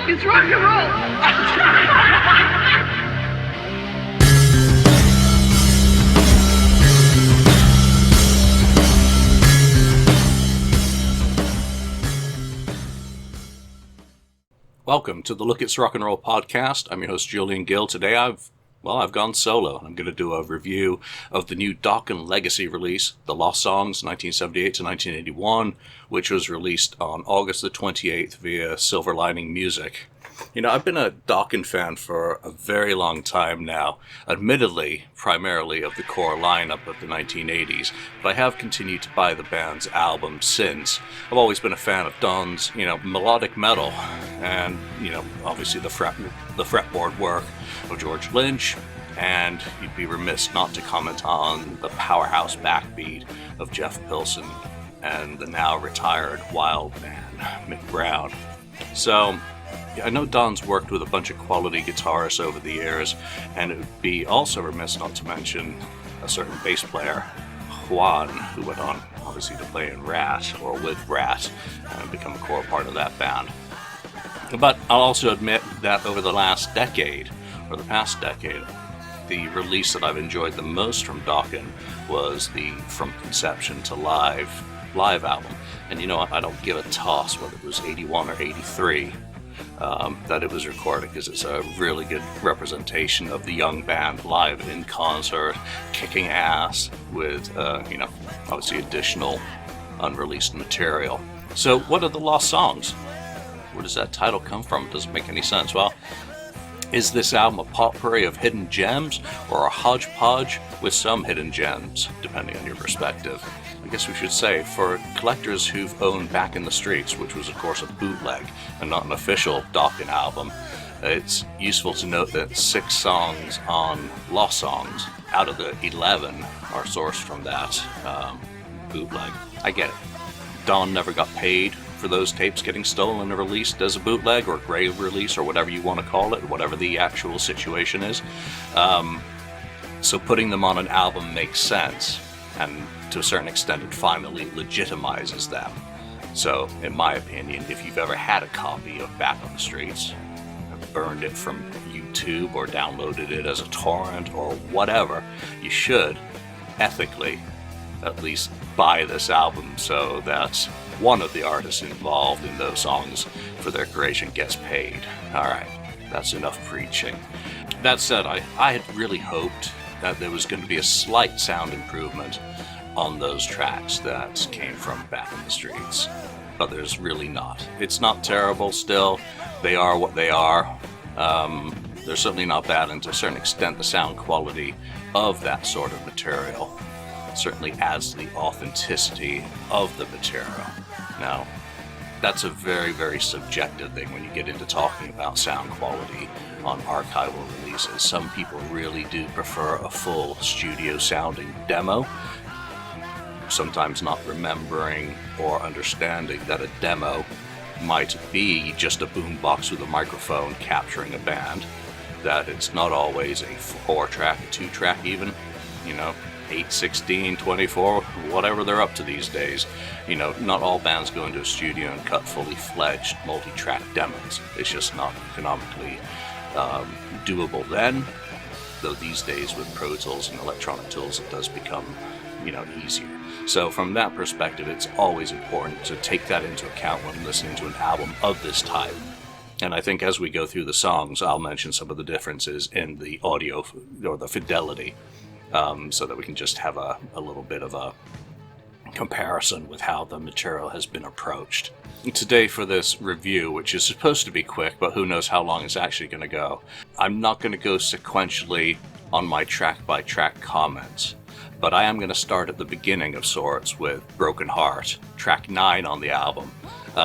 It's rock and roll! Welcome to the Look It's Rock and Roll podcast. I'm your host Julian Gill. Today I've gone solo. I'm going to do a review of the new Dokken Legacy release, The Lost Songs 1978 to 1981, which was released on August the 28th via Silver Lining Music. You know, I've been a Dokken fan for a very long time now, admittedly primarily of the core lineup of the 1980s, but I have continued to buy the band's albums since. I've always been a fan of Don's, melodic metal, and, obviously the fretboard work of George Lynch, and you'd be remiss not to comment on the powerhouse backbeat of Jeff Pilson and the now retired wild man, Mick Brown. So, I know Don's worked with a bunch of quality guitarists over the years, and it would be also remiss not to mention a certain bass player, Juan, who went on, obviously, to play in Rat, or with Rat, and become a core part of that band. But I'll also admit that over the past decade, the release that I've enjoyed the most from Dokken was the From Conception to Live album. And you know what, I don't give a toss whether it was 81 or 83 that it was recorded, because it's a really good representation of the young band live in concert, kicking ass with, obviously additional unreleased material. So what are the Lost Songs? Where does that title come from? It doesn't make any sense. Well, is this album a potpourri of hidden gems, or a hodgepodge with some hidden gems, depending on your perspective? I guess we should say, for collectors who've owned Back in the Streets, which was of course a bootleg and not an official Dokken album, it's useful to note that 6 songs on Lost Songs out of the 11 are sourced from that bootleg. I get it. Don never got paid for those tapes getting stolen and released as a bootleg or grave release or whatever you want to call it, whatever the actual situation is. So putting them on an album makes sense, and to a certain extent it finally legitimizes them. So, in my opinion, if you've ever had a copy of Back on the Streets, burned it from YouTube or downloaded it as a torrent or whatever, you should, ethically, at least buy this album so that one of the artists involved in those songs for their creation gets paid. Alright, that's enough preaching. That said, I had really hoped that there was going to be a slight sound improvement on those tracks that came from Back in the Streets, but there's really not. It's not terrible still. They are what they are. They're certainly not bad, and to a certain extent the sound quality of that sort of material certainly adds to the authenticity of the material. Now, that's a very, very subjective thing when you get into talking about sound quality on archival releases. Some people really do prefer a full studio sounding demo, sometimes not remembering or understanding that a demo might be just a boombox with a microphone capturing a band, that it's not always a 4-track, a 2-track even, 8, 16, 24, whatever they're up to these days. Not all bands go into a studio and cut fully fledged multi-track demos. It's just not economically doable then, though these days with Pro Tools and electronic tools it does become, easier. So from that perspective, it's always important to take that into account when listening to an album of this type. And I think as we go through the songs, I'll mention some of the differences in the audio or the fidelity, so that we can just have a little bit of a comparison with how the material has been approached. Today for this review, which is supposed to be quick, but who knows how long it's actually going to go, I'm not going to go sequentially on my track-by-track comments, but I am going to start at the beginning of sorts with Broken Heart, track 9 on the album.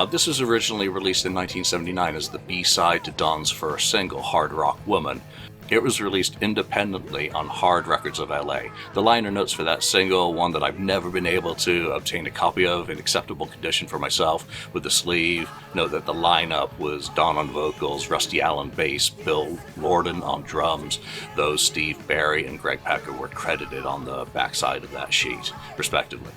This was originally released in 1979 as the B-side to Don's first single, Hard Rock Woman. It was released independently on Hard Records of LA. The liner notes for that single, one that I've never been able to obtain a copy of in acceptable condition for myself, with the sleeve, note that the lineup was Don on vocals, Rusty Allen bass, Bill Lorden on drums, though Steve Barry and Greg Pecker were credited on the backside of that sheet, respectively.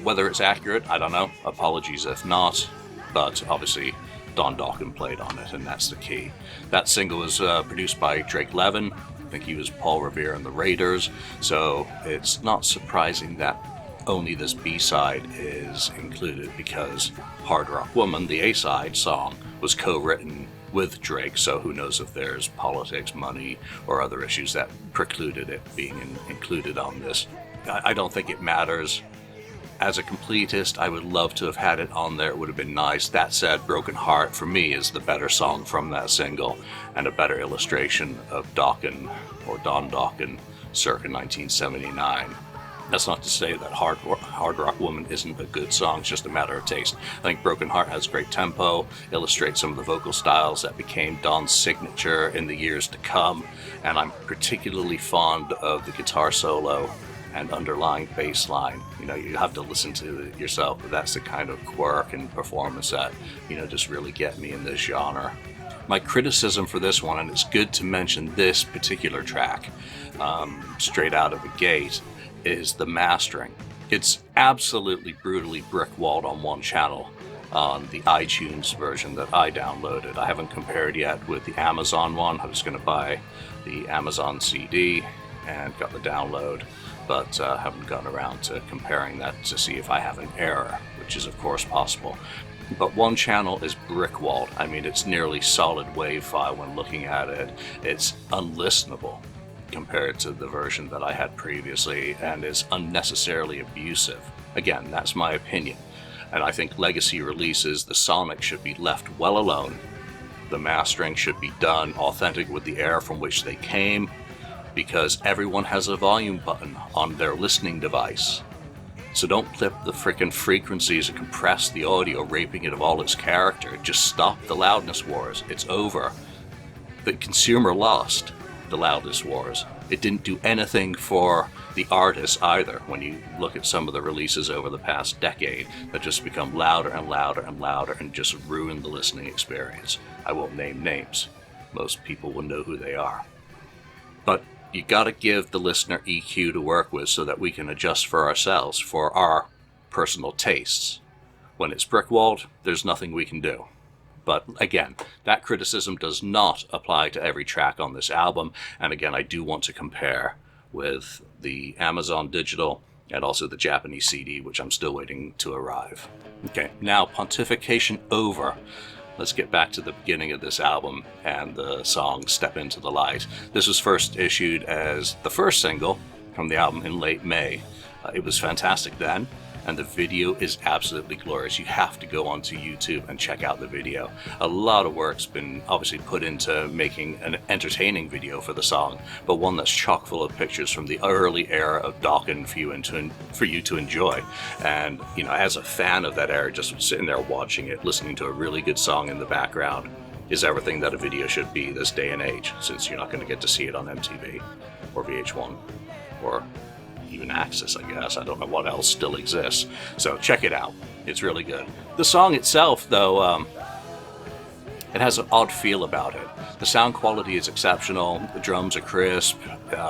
Whether it's accurate, I don't know. Apologies if not, but obviously Don Dokken played on it, and that's the key. That single was produced by Drake Levin. I think he was Paul Revere and the Raiders, so it's not surprising that only this B-side is included, because Hard Rock Woman, the A-side song, was co-written with Drake, so who knows if there's politics, money, or other issues that precluded it being included on this. I don't think it matters. As a completist, I would love to have had it on there. It would have been nice. That said, Broken Heart, for me, is the better song from that single, and a better illustration of Dokken, or Don Dokken, circa 1979. That's not to say that Hard Rock Woman isn't a good song, it's just a matter of taste. I think Broken Heart has great tempo, illustrates some of the vocal styles that became Don's signature in the years to come, and I'm particularly fond of the guitar solo and underlying bass line. You know, you have to listen to it yourself, but that's the kind of quirk and performance that, you know, just really get me in this genre. My criticism for this one, and it's good to mention this particular track straight out of the gate, is the mastering. It's absolutely brutally brick-walled on one channel on the iTunes version that I downloaded. I haven't compared yet with the Amazon one. I was going to buy the Amazon CD and got the download, but haven't gotten around to comparing that to see if I have an error, which is of course possible. But one channel is brick-walled. I mean, it's nearly solid WAV file when looking at it. It's unlistenable compared to the version that I had previously, and is unnecessarily abusive. Again, that's my opinion. And I think legacy releases, the sonic should be left well alone. The mastering should be done authentic with the era from which they came, because everyone has a volume button on their listening device. So don't clip the frickin' frequencies and compress the audio, raping it of all its character. Just stop the loudness wars. It's over. The consumer lost the loudness wars. It didn't do anything for the artists either. When you look at some of the releases over the past decade that just become louder and louder and louder and just ruin the listening experience. I won't name names. Most people will know who they are. But you gotta give the listener EQ to work with so that we can adjust for ourselves, for our personal tastes. When it's brick-walled, there's nothing we can do. But again, that criticism does not apply to every track on this album. And again, I do want to compare with the Amazon Digital and also the Japanese CD, which I'm still waiting to arrive. Okay, now pontification over. Let's get back to the beginning of this album and the song Step Into the Light. This was first issued as the first single from the album in late May. It was fantastic then, and the video is absolutely glorious. You have to go onto YouTube and check out the video. A lot of work's been obviously put into making an entertaining video for the song, but one that's chock full of pictures from the early era of Dokken for you to enjoy. And, you know, as a fan of that era, just sitting there watching it, listening to a really good song in the background is everything that a video should be this day and age, since you're not going to get to see it on MTV or VH1 or even Access, I guess. I don't know what else still exists. So check it out. It's really good. The song itself, though, it has an odd feel about it. The sound quality is exceptional. The drums are crisp,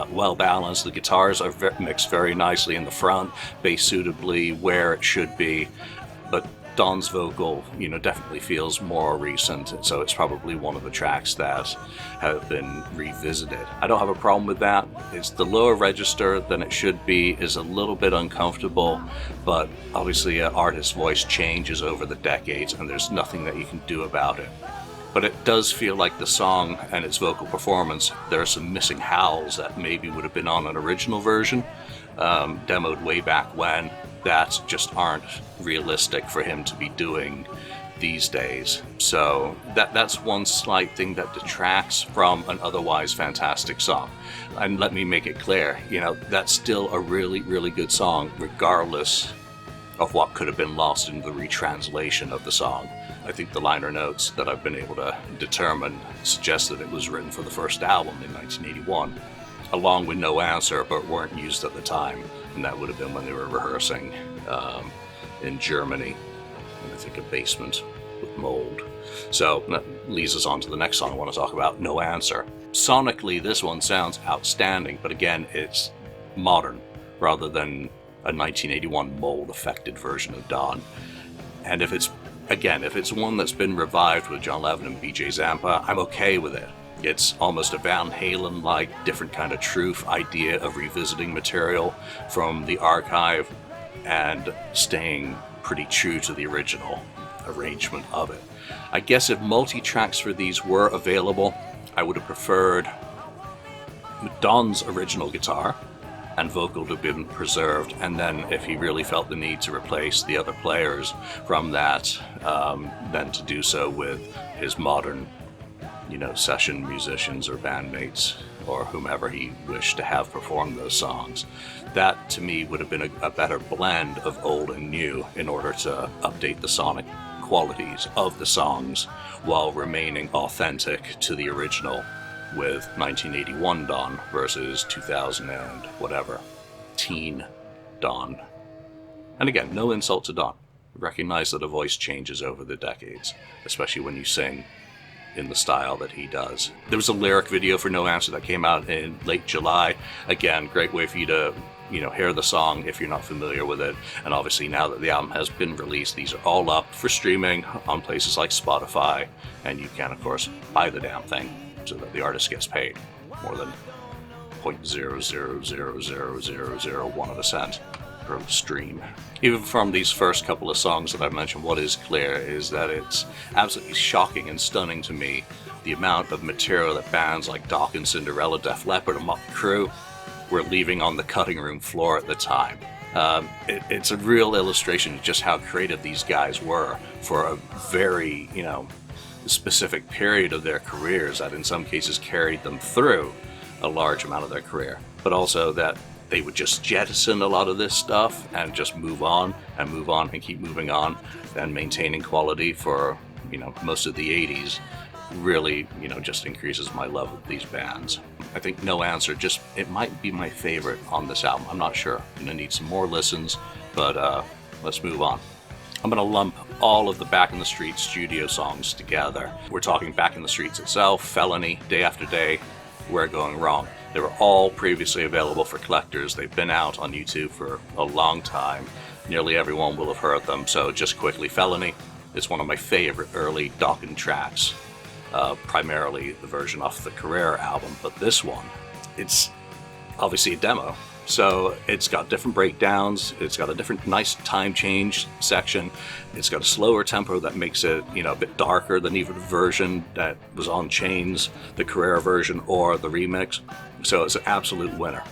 well balanced. The guitars are mixed very nicely in the front, bass suitably where it should be. But Don's vocal, you know, definitely feels more recent, so it's probably one of the tracks that have been revisited. I don't have a problem with that. It's the lower register than it should be, is a little bit uncomfortable, but obviously an artist's voice changes over the decades and there's nothing that you can do about it. But it does feel like the song and its vocal performance, there are some missing howls that maybe would have been on an original version, demoed way back when, that just aren't realistic for him to be doing these days. So that's one slight thing that detracts from an otherwise fantastic song. And let me make it clear, you know, that's still a really, really good song, regardless of what could have been lost in the retranslation of the song. I think the liner notes that I've been able to determine suggest that it was written for the first album in 1981, along with No Answer, but weren't used at the time. And that would have been when they were rehearsing in Germany, in I think a basement with mold. So that leads us on to the next song I want to talk about, No Answer. Sonically, this one sounds outstanding, but again, it's modern rather than a 1981 mold-affected version of Don. And if it's Again, if it's one that's been revived with John Levin and BJ Zampa, I'm okay with it. It's almost a Van Halen-like, different kind of truth idea of revisiting material from the archive and staying pretty true to the original arrangement of it. I guess if multi-tracks for these were available, I would have preferred Don's original guitar and vocal to have been preserved, and then if he really felt the need to replace the other players from that, then to do so with his modern, session musicians or bandmates or whomever he wished to have perform those songs. That, to me, would have been a better blend of old and new in order to update the sonic qualities of the songs while remaining authentic to the original, with 1981 Don versus 2000 and whatever, teen Don. And again, no insult to Don. Recognize that a voice changes over the decades, especially when you sing in the style that he does. There was a lyric video for No Answer that came out in late July. Again, great way for you to hear the song if you're not familiar with it. And obviously now that the album has been released, these are all up for streaming on places like Spotify, and you can, of course, buy the damn thing so that the artist gets paid more than 0.0000001 of a cent per stream. Even from these first couple of songs that I've mentioned, what is clear is that it's absolutely shocking and stunning to me the amount of material that bands like Dokken, Cinderella, Def Leppard, and Motley Crue were leaving on the cutting room floor at the time. It's a real illustration of just how creative these guys were for a very, specific period of their careers that in some cases carried them through a large amount of their career, but also that they would just jettison a lot of this stuff and just move on and keep moving on and maintaining quality for, most of the 80s really, just increases my love of these bands. I think No Answer it might be my favorite on this album. I'm not sure. I'm gonna need some more listens, but let's move on. I'm going to lump all of the Back in the Streets studio songs together. We're talking Back in the Streets itself, Felony, Day After Day, We're Going Wrong. They were all previously available for collectors. They've been out on YouTube for a long time. Nearly everyone will have heard them, so just quickly, Felony is one of my favorite early Dokken tracks, primarily the version off the Career album, but this one, it's obviously a demo. So it's got different breakdowns, it's got a different nice time change section, it's got a slower tempo that makes it, a bit darker than even the version that was on Chains, the Carrera version, or the remix. So it's an absolute winner.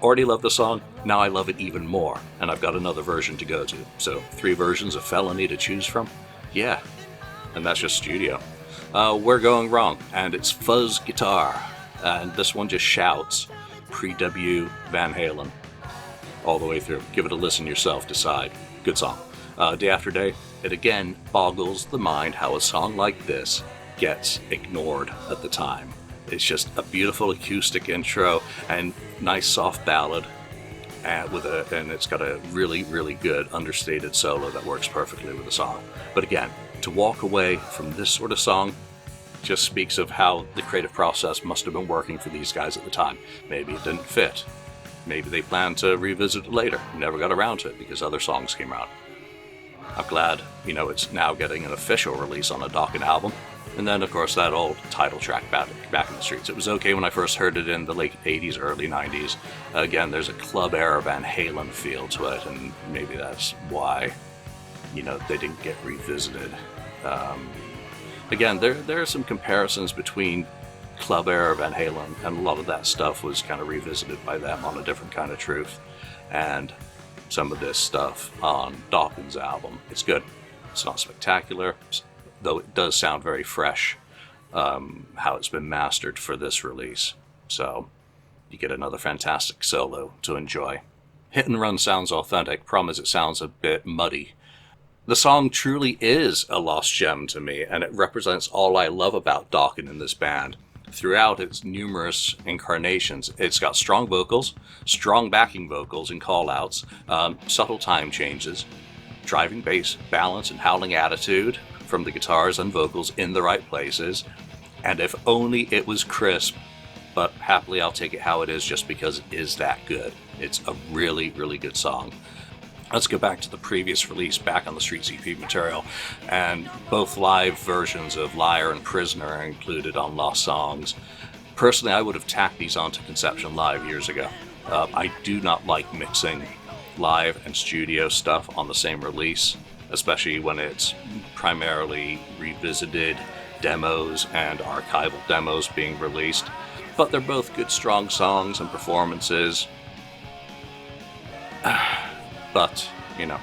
Already love the song, now I love it even more, and I've got another version to go to. So 3 versions of Felony to choose from? Yeah, and that's just studio. We're Going Wrong, and it's fuzz guitar, and this one just shouts pre-W Van Halen all the way through. Give it a listen yourself, decide. Good song. Day After Day, it again boggles the mind how a song like this gets ignored at the time. It's just a beautiful acoustic intro and nice soft ballad, and it's got a really, really good understated solo that works perfectly with the song. But again, to walk away from this sort of song just speaks of how the creative process must have been working for these guys at the time. Maybe it didn't fit. Maybe they planned to revisit it later. Never got around to it because other songs came out. I'm glad, it's now getting an official release on a Dokken album. And then, of course, that old title track, Back in the Streets. It was okay when I first heard it in the late 80s, early 90s. Again, there's a club-era Van Halen feel to it, and maybe that's why, they didn't get revisited. Again, there are some comparisons between club era Van Halen, and a lot of that stuff was kind of revisited by them on A Different Kind of Truth, and some of this stuff on Dokken's album. It's good. It's not spectacular, though it does sound very fresh, how it's been mastered for this release. So you get another fantastic solo to enjoy. Hit and Run sounds authentic. Problem is it sounds a bit muddy. The song truly is a lost gem to me, and it represents all I love about Dokken in this band. Throughout its numerous incarnations, it's got strong vocals, strong backing vocals and call-outs, subtle time changes, driving bass, balance, and howling attitude from the guitars and vocals in the right places, and if only it was crisp, but happily I'll take it how it is just because it is that good. It's a really, really good song. Let's go back to the previous release, Back on the Streets EP material, and both live versions of Liar and Prisoner are included on Lost Songs. Personally, I would have tacked these onto Conception Live years ago. I do not like mixing live and studio stuff on the same release, especially when it's primarily revisited demos and archival demos being released. But they're both good, strong songs and performances. But, you know,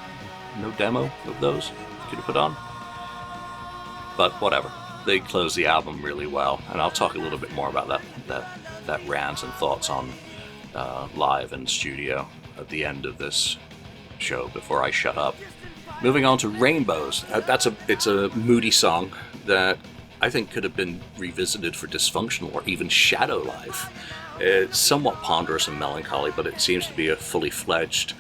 no demo of those could have put on. But whatever. They close the album really well, and I'll talk a little bit more about that rant and thoughts on live and studio at the end of this show before I shut up. Moving on to Rainbows. It's a moody song that I think could have been revisited for Dysfunctional or even Shadow Life. It's somewhat ponderous and melancholy, but it seems to be a fully fledged,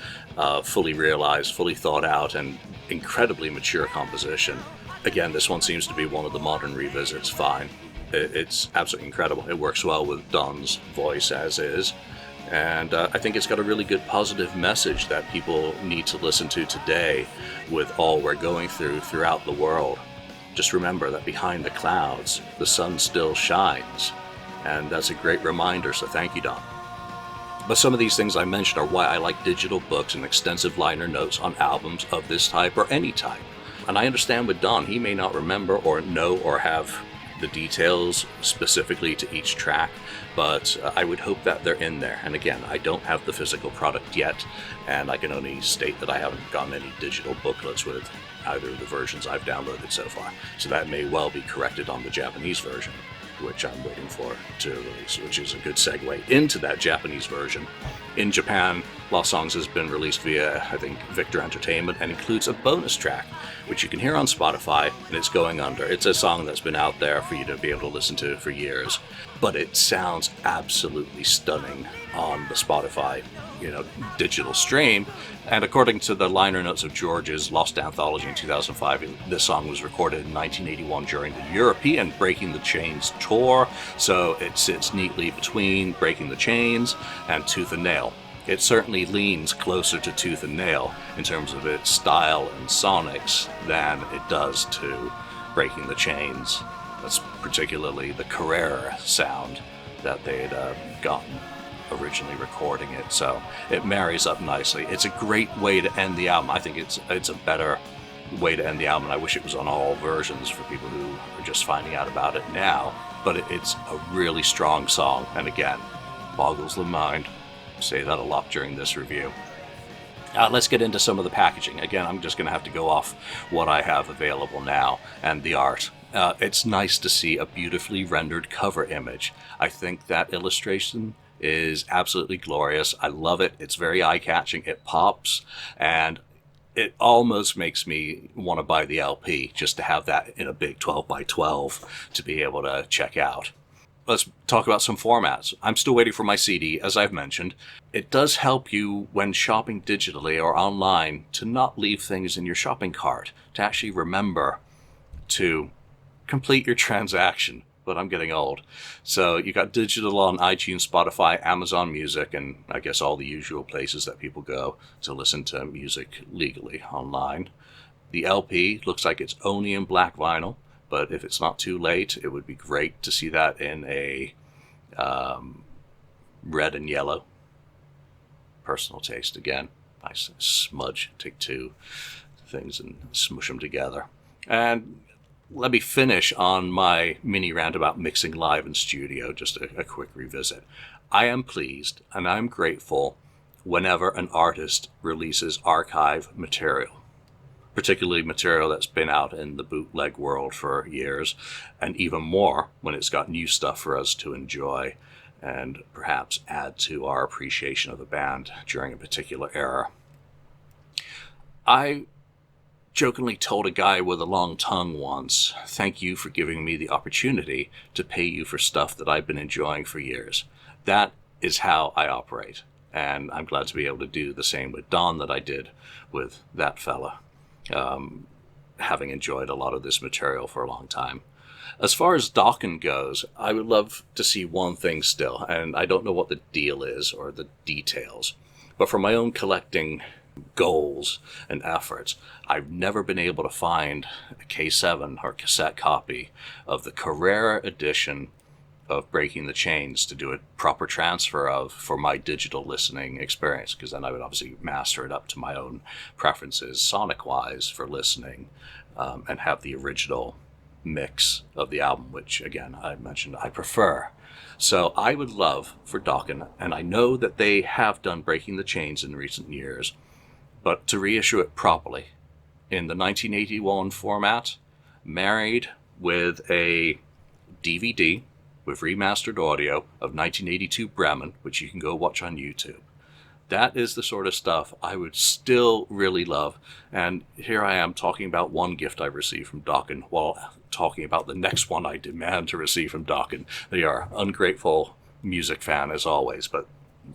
fully realized, fully thought out, and incredibly mature composition. Again, this one seems to be one of the modern revisits. Fine. It's absolutely incredible. It works well with Don's voice as is. And I think it's got a really good positive message that people need to listen to today with all we're going throughout the world. Just remember that behind the clouds, the sun still shines. And that's a great reminder, so thank you, Don. But some of these things I mentioned are why I like digital books and extensive liner notes on albums of this type or any type. And I understand with Don, he may not remember or know or have the details specifically to each track, but I would hope that they're in there. And again, I don't have the physical product yet, and I can only state that I haven't gotten any digital booklets with either of the versions I've downloaded so far. So that may well be corrected on the Japanese version, which I'm waiting for to release, which is a good segue into that Japanese version. In Japan, Lost Songs has been released via, I think, Victor Entertainment, and includes a bonus track, which you can hear on Spotify, and it's Going Under. It's a song that's been out there for you to be able to listen to for years, but it sounds absolutely stunning on the Spotify, digital stream. And according to the liner notes of George's Lost Anthology in 2005, this song was recorded in 1981 during the European Breaking the Chains tour, so it sits neatly between Breaking the Chains and Tooth and Nail. It certainly leans closer to Tooth and Nail in terms of its style and sonics than it does to Breaking the Chains. That's particularly the Carrera sound that they had gotten originally recording it, so it marries up nicely. It's a great way to end the album. I think it's a better way to end the album. I wish it was on all versions for people who are just finding out about it now, but it's a really strong song, and again, boggles the mind. I say that a lot during this review. Let's get into some of the packaging. Again, I'm just going to have to go off what I have available now and the art. It's nice to see a beautifully rendered cover image. I think that illustration is absolutely glorious. I love it. It's very eye-catching. It pops, and it almost makes me want to buy the LP just to have that in a big 12x12 to be able to check out. Let's talk about some formats. I'm still waiting for my CD, as I've mentioned. It does help you when shopping digitally or online to not leave things in your shopping cart, to actually remember to complete your transaction. But I'm getting old. So you got digital on iTunes, Spotify, Amazon Music, and I guess all the usual places that people go to listen to music legally online. The LP looks like it's only in black vinyl, but if it's not too late, it would be great to see that in a red and yellow. Personal taste again. Nice smudge. Take two things and smush them together. And let me finish on my mini rant about mixing live and studio, just a quick revisit. I am pleased and I'm grateful whenever an artist releases archive material, particularly material that's been out in the bootleg world for years, and even more when it's got new stuff for us to enjoy and perhaps add to our appreciation of the band during a particular era. I jokingly told a guy with a long tongue once, "Thank you for giving me the opportunity to pay you for stuff that I've been enjoying for years." That is how I operate, and I'm glad to be able to do the same with Don that I did with that fella, having enjoyed a lot of this material for a long time. As far as Dokken goes, I would love to see one thing still, and I don't know what the deal is or the details, but for my own collecting goals and efforts, I've never been able to find a K7 or cassette copy of the Carrera edition of Breaking the Chains to do a proper transfer of for my digital listening experience, because then I would obviously master it up to my own preferences sonic-wise for listening, and have the original mix of the album, which again I mentioned I prefer. So I would love for Dokken, and I know that they have done Breaking the Chains in recent years, but to reissue it properly in the 1981 format, married with a DVD with remastered audio of 1982 Bremen, which you can go watch on YouTube. That is the sort of stuff I would still really love. And here I am talking about one gift I received from Dokken while talking about the next one I demand to receive from Dokken. They are ungrateful music fan as always, but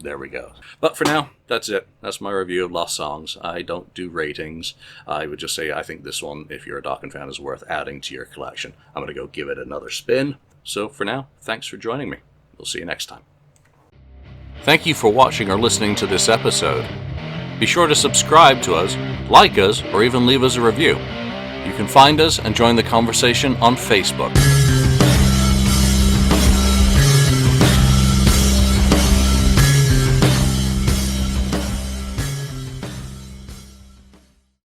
there we go. But for now, that's it. That's my review of Lost Songs. I don't do ratings. I would just say I think this one, if you're a Dokken fan, is worth adding to your collection. I'm going to go give it another spin. So for now, thanks for joining me. We'll see you next time. Thank you for watching or listening to this episode. Be sure to subscribe to us, like us, or even leave us a review. You can find us and join the conversation on Facebook.